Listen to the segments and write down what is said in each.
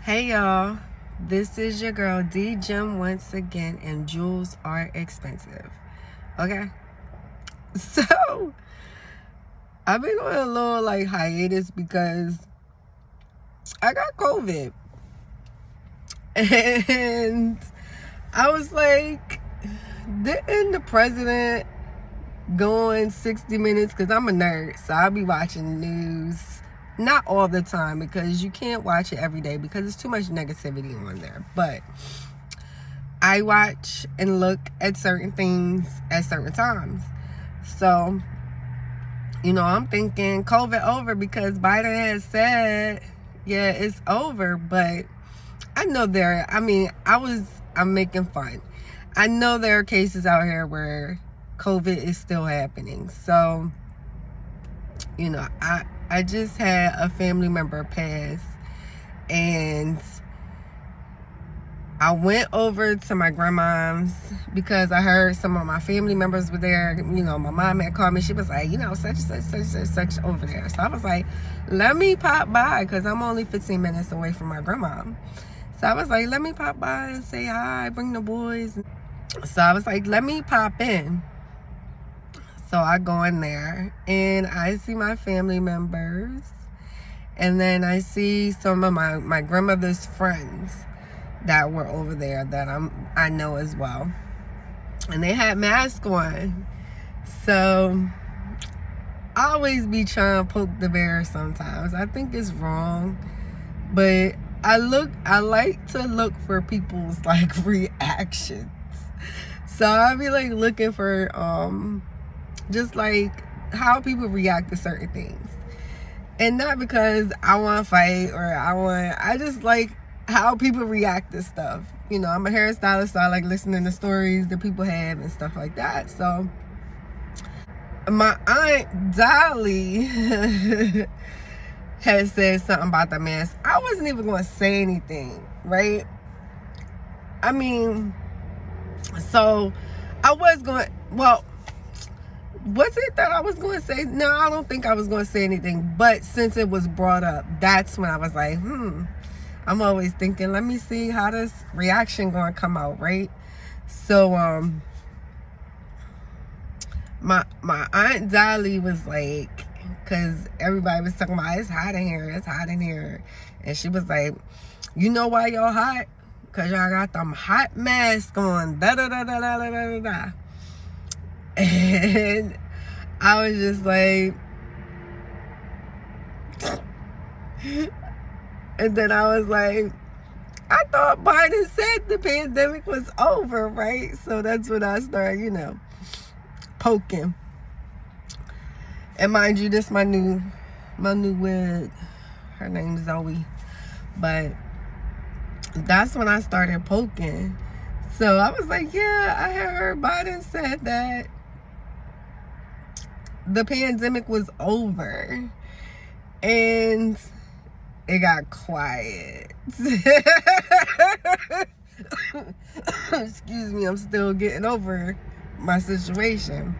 Hey y'all, this is your girl D Jim once again, and jewels are expensive. Okay, so I've been on a little hiatus because I got COVID, and I was like, didn't the president go on 60 Minutes? Because I'm a nerd, so I'll be watching the news. Not all the time because you can't watch it every day because there's too much negativity on there. But I watch and look at certain things at certain times. So, I'm thinking COVID over because Biden has said, yeah, it's over. But I know I'm making fun. I know there are cases out here where COVID is still happening. So, I just had a family member pass, and I went over to my grandma's because I heard some of my family members were there. My mom had called me. She was like, such over there. So I was like, let me pop by because I'm only 15 minutes away from my grandma. So I was like, let me pop by and say hi, bring the boys. So I was like, let me pop in. So I go in there and I see my family members, and then I see some of my grandmother's friends that were over there that I know as well, and they had masks on. So I always be trying to poke the bear sometimes. I think it's wrong, but I like to look for people's reactions. So I be looking for just how people react to certain things, and not because I want to fight or I just like how people react to stuff. I'm a hairstylist, so I like listening to stories that people have and stuff like that. So my aunt Dolly had said something about the mask. I wasn't even going to say anything, right? So I was going, was it that I was going to say? No, I don't think I was going to say anything. But since it was brought up, that's when I was like, I'm always thinking, let me see how this reaction going to come out, right? So, my Aunt Dolly was like, because everybody was talking about, it's hot in here. And she was like, you know why y'all hot? Because y'all got them hot masks on, da-da-da-da-da-da-da-da. And I was just like, and then I was like, I thought Biden said the pandemic was over, right? So that's when I started, poking. And mind you, this my new wig. Her name's Zoe. But that's when I started poking. So I was like, yeah, I had heard Biden said that the pandemic was over, and it got quiet. Excuse me, I'm still getting over my situation,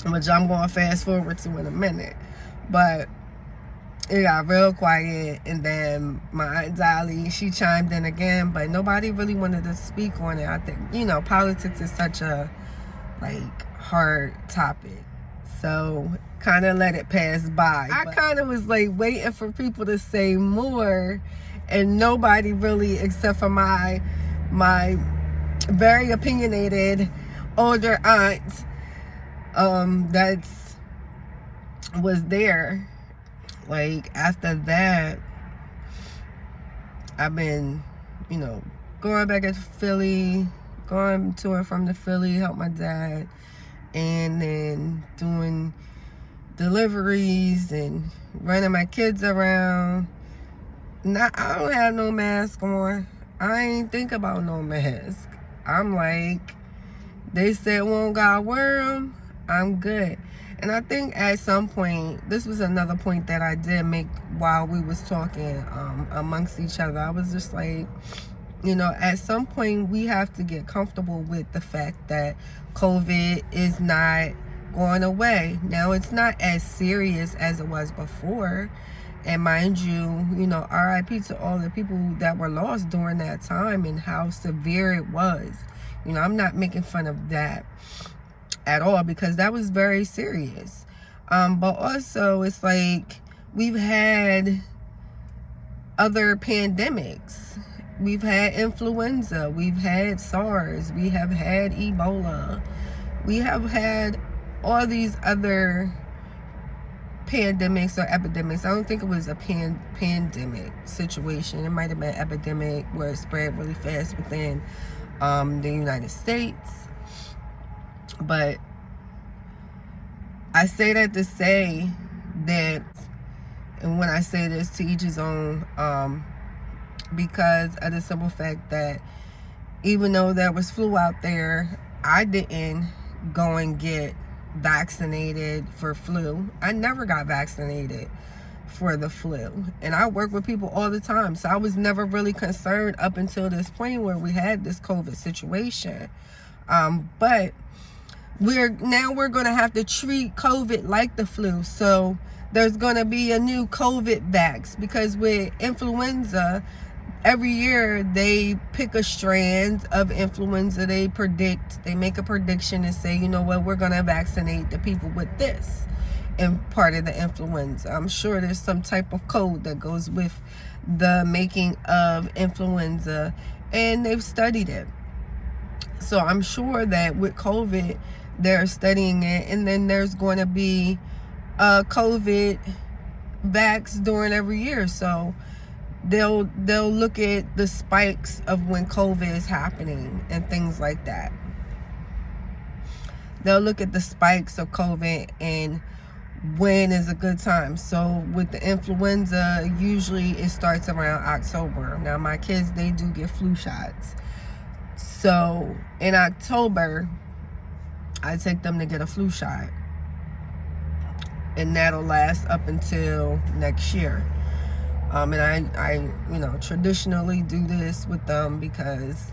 which I'm going to fast forward to in a minute. But it got real quiet, and then my Aunt Dolly, she chimed in again, but nobody really wanted to speak on it. I think, politics is such a hard topic. So kind of let it pass by. I kind of was waiting for people to say more, and nobody really, except for my very opinionated older aunt that was there. After that, I've been going back to Philly, going to and from the Philly, help my dad, and then doing deliveries and running my kids around. I don't have no mask on. I ain't think about no mask. I'm like, they said won't God wear them, I'm good. And I think at some point, this was another point that I did make while we was talking amongst each other. I was just like, at some point we have to get comfortable with the fact that COVID is not going away. Now, it's not as serious as it was before. And mind you, RIP to all the people that were lost during that time and how severe it was. I'm not making fun of that at all, because that was very serious. But also, it's like we've had other pandemics. We've had influenza. We've had SARS. We have had Ebola. We have had all these other pandemics or epidemics. I don't think it was a pandemic situation. It might have been epidemic where it spread really fast within the United States. But I say that to say that, and when I say this, to each his own, because of the simple fact that even though there was flu out there, I didn't go and get vaccinated for flu. I never got vaccinated for the flu. And I work with people all the time, so I was never really concerned up until this point where we had this COVID situation. But we're going to have to treat COVID like the flu. So there's going to be a new COVID vax, because with influenza, every year they pick a strand of influenza. They make a prediction and say, you know what, we're going to vaccinate the people with this and part of the influenza. I'm sure there's some type of code that goes with the making of influenza, and they've studied it. So I'm sure that with COVID, they're studying it, and then there's going to be a COVID vax during every year. So they'll look at the spikes of when COVID is happening and things like that. They'll look at the spikes of COVID and when is a good time. So with the influenza, usually it starts around October. Now my kids, they do get flu shots. So in October, I take them to get a flu shot. And that'll last up until next year. And I traditionally do this with them because,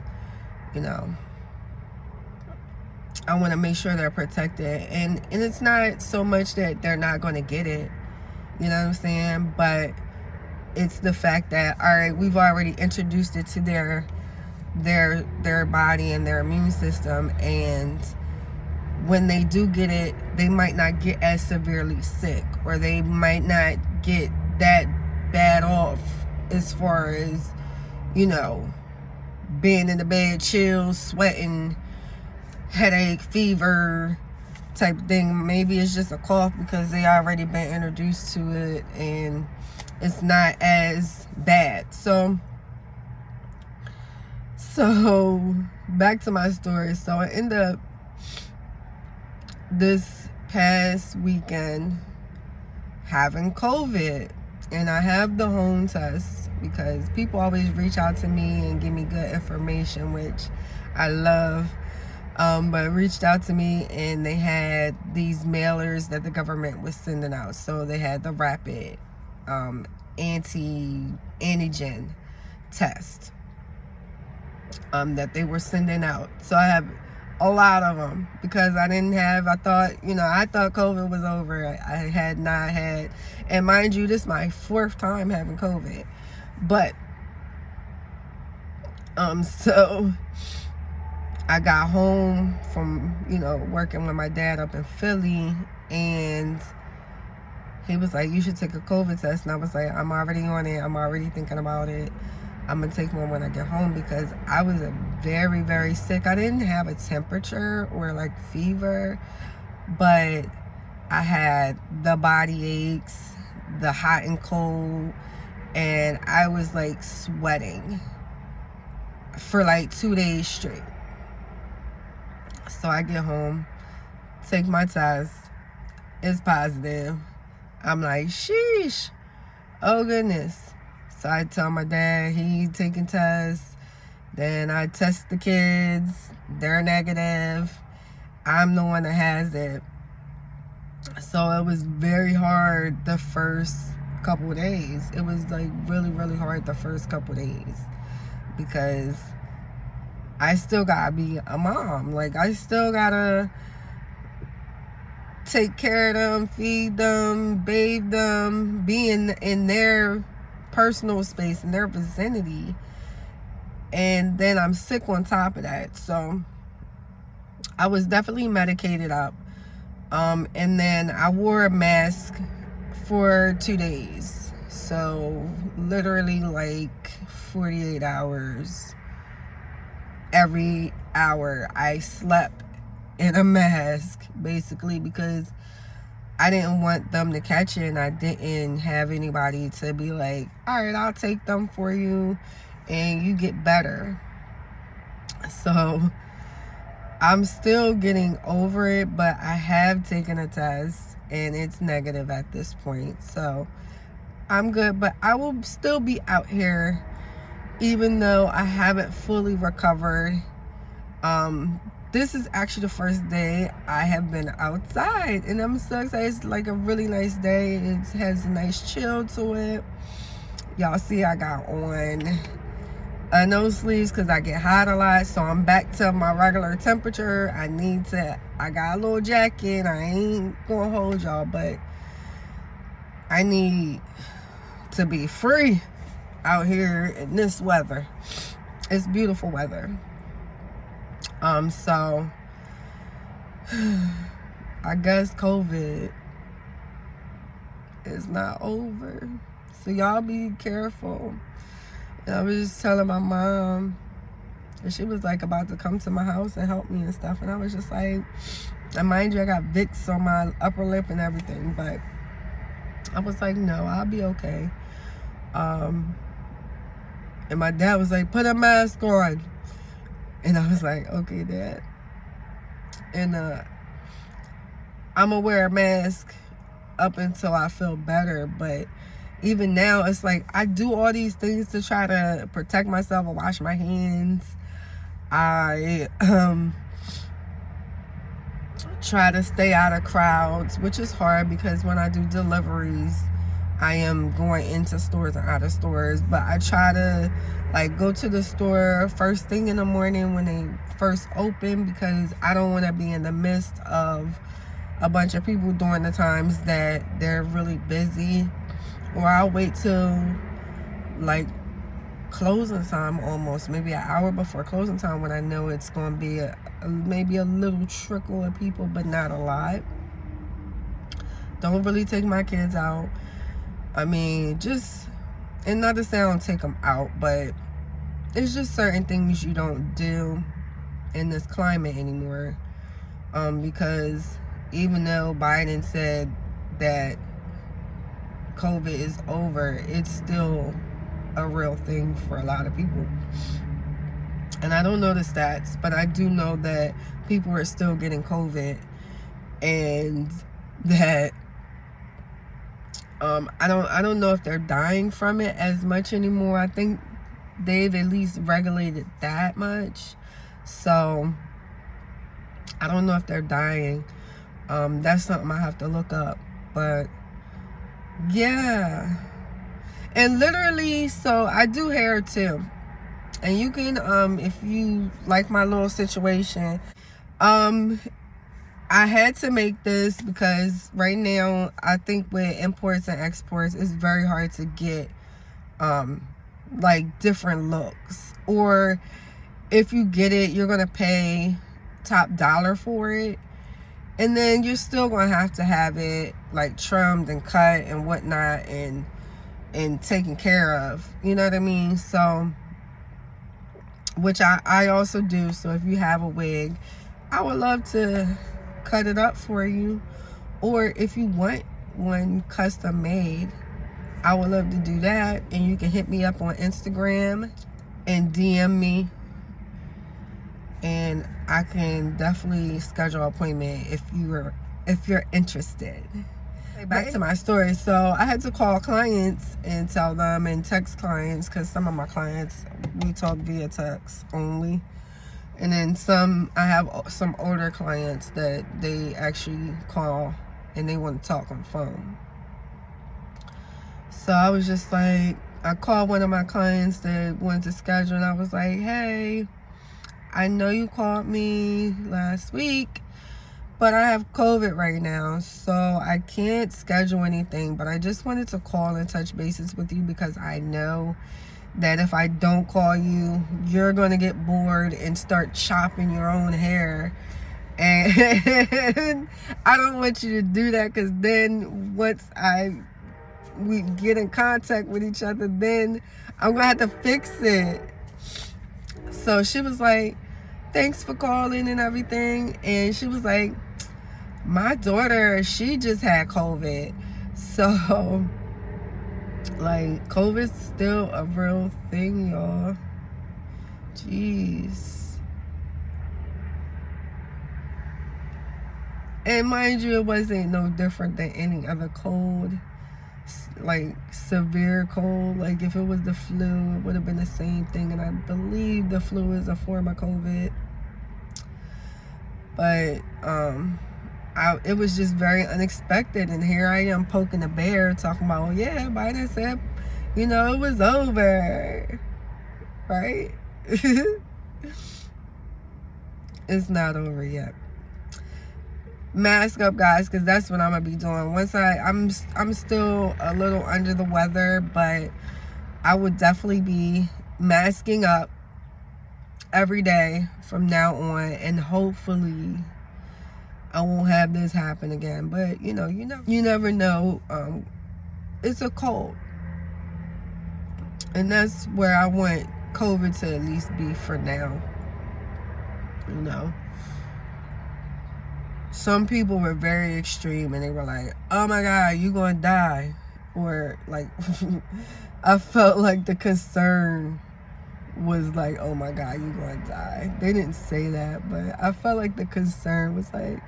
I want to make sure they're protected. And it's not so much that they're not going to get it. You know what I'm saying? But it's the fact that, all right, we've already introduced it to their body and their immune system. And when they do get it, they might not get as severely sick, or they might not get that bad off as far as, being in the bed, chills, sweating, headache, fever type thing. Maybe it's just a cough because they already been introduced to it and it's not as bad. So back to my story. So I end up this past weekend having COVID, and I have the home test because people always reach out to me and give me good information, which I love. But reached out to me and they had these mailers that the government was sending out. So they had the rapid antigen test that they were sending out. So I have a lot of them because I thought COVID was over. I had not had, and mind you, this is my 4th time having COVID. But so I got home from, working with my dad up in Philly, and he was like, you should take a COVID test. And I was like, I'm already on it. I'm already thinking about it. I'm going to take one when I get home because I was very, very sick. I didn't have a temperature or like fever, but I had the body aches, the hot and cold, and I was like sweating for like 2 days straight. So I get home, take my test, it's positive. I'm like, sheesh, oh goodness. So I tell my dad, he taking tests. Then I test the kids, they're negative. I'm the one that has it. So it was very hard the first couple of days. It was like really, really hard the first couple of days because I still gotta be a mom. Like I still gotta take care of them, feed them, bathe them, be in their personal space, in their vicinity. And then I'm sick on top of that. So I was definitely medicated up. And then I wore a mask for 2 days. So literally like 48 hours. Every hour I slept in a mask, basically, because I didn't want them to catch it, and I didn't have anybody to be like, all right, I'll take them for you and you get better. So I'm still getting over it, but I have taken a test and it's negative at this point. So I'm good, but I will still be out here even though I haven't fully recovered. This is actually the first day I have been outside, and I'm so excited. It's like a really nice day. It has a nice chill to it. Y'all see I got on no sleeves because I get hot a lot, so I'm back to my regular temperature. I got a little jacket. I ain't gonna hold y'all, but I need to be free out here in this weather. It's beautiful weather. So I guess COVID is not over. So y'all be careful. And I was just telling my mom, and she was like about to come to my house and help me and stuff. And I was just like, and mind you, I got Vicks on my upper lip and everything, but I was like, no, I'll be okay. And my dad was like, put a mask on. And I was like, okay, Dad. And I'm gonna wear a mask up until I feel better. But even now, it's like I do all these things to try to protect myself. I wash my hands. I try to stay out of crowds, which is hard because when I do deliveries, I am going into stores and out of stores. But I try to like go to the store first thing in the morning when they first open, because I don't want to be in the midst of a bunch of people during the times that they're really busy. Or I'll wait till like closing time, almost maybe an hour before closing time, when I know it's going to be maybe a little trickle of people, but not a lot. Don't really take my kids out. I mean, just, and not to say I don't take them out, but it's just certain things you don't do in this climate anymore. Because even though Biden said that COVID is over, it's still a real thing for a lot of people. And I don't know the stats, but I do know that people are still getting COVID, and that I don't know if they're dying from it as much anymore. I think they've at least regulated that much. So I don't know if they're dying. That's something I have to look up. But yeah. And literally, so I do hair too. And you can, if you like my little situation, I had to make this because right now, I think with imports and exports, it's very hard to get, like different looks. Or if you get it, you're going to pay top dollar for it. And then you're still going to have it like trimmed and cut and whatnot and taken care of. You know what I mean? So, which I also do. So if you have a wig, I would love to cut it up for you. Or if you want one custom made, I would love to do that. And you can hit me up on Instagram and DM me, and I can definitely schedule an appointment if you're interested. Back to my story. So I had to call clients and tell them, and text clients, because some of my clients, we talk via text only. And then I have some older clients that they actually call and they want to talk on the phone. So I was just like, I called one of my clients that wanted to schedule, and I was like, hey, I know you called me last week, But I have COVID right now, so I can't schedule anything. But I just wanted to call and touch bases with you because I know that if I don't call you, you're going to get bored and start chopping your own hair. And I don't want you to do that, because then once we get in contact with each other, then I'm going to have to fix it. So she was like, thanks for calling and everything. And she was like, my daughter, she just had COVID. So, like, COVID's still a real thing, y'all. Jeez. And mind you, it wasn't no different than any other cold. Like, severe cold. Like, if it was the flu, it would have been the same thing. And I believe the flu is a form of COVID. But, it was just very unexpected, and here I am poking the bear, talking about, oh yeah, Biden said, you know, it was over, right? It's not over yet. Mask up, guys, because that's what I'm gonna be doing. Once I'm still a little under the weather, but I would definitely be masking up every day from now on, and hopefully I won't have this happen again. But you never know. It's a cold, and that's where I want COVID to at least be for now. Some people were very extreme, and they were like, oh my God, you gonna die. Or like, I felt like the concern was like, oh my God, you gonna die. They didn't say that, but I felt like the concern was like,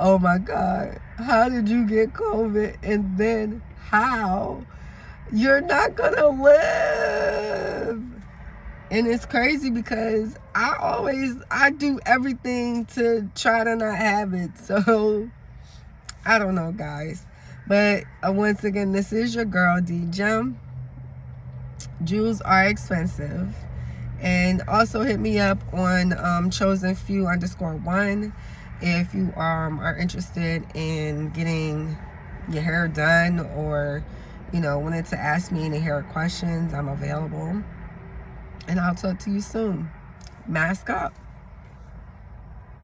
oh my God, how did you get COVID? And then how? You're not gonna live. And it's crazy because I do everything to try to not have it. So, I don't know, guys. But once again, this is your girl, D Gem. Jewels are expensive. And also hit me up on chosenfew_1 if you are interested in getting your hair done, or wanted to ask me any hair questions. I'm available, and I'll talk to you soon. Mask up.